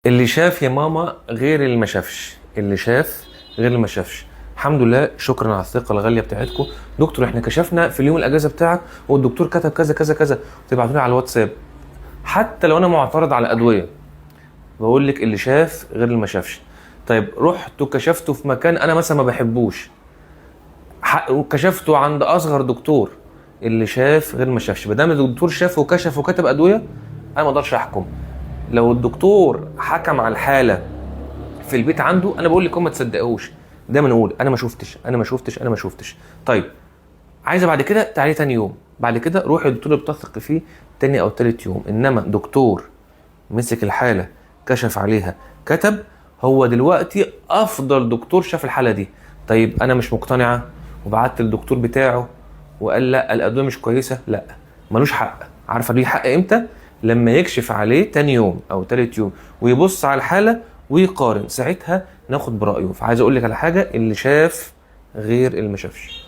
اللي شاف يا ماما غير اللي ما شافش، اللي شاف غير اللي ما شافش. الحمد لله، شكرا على الثقه الغاليه بتاعتكم. دكتور احنا كشفنا في اليوم الاجازه بتاعك والدكتور كتب كذا كذا كذا، وتبعتوا لي على الواتساب. حتى لو انا معترض على الادويه بقول لك اللي شاف غير اللي ما شافش. طيب رحتوا كشفتوا في مكان انا مثلا ما بحبوش، وكشفتوا عند اصغر دكتور، اللي شاف غير ما شافش. ما دام الدكتور شاف وكشف وكتب ادويه انا ما اقدرش احكم. لو الدكتور حكم على الحاله في البيت عنده انا بقول لكم ما تصدقوش، دايما نقول انا ما شفتش انا ما شفتش انا ما شفتش. طيب عايزه بعد كده تعالي تاني يوم، بعد كده روحي الدكتور اللي بتثق فيه تاني او تالت يوم. انما دكتور مسك الحاله كشف عليها كتب، هو دلوقتي افضل دكتور شاف الحاله دي. طيب انا مش مقتنعه وبعت للدكتور بتاعه وقال لا الادويه مش كويسه، لا ملوش حق. عارفه ليه حق امتى؟ لما يكشف عليه تاني يوم او تالت يوم ويبص على الحاله ويقارن، ساعتها ناخد برايه. فعايز اقول لك على حاجه، اللي شاف غير اللي ما شافش.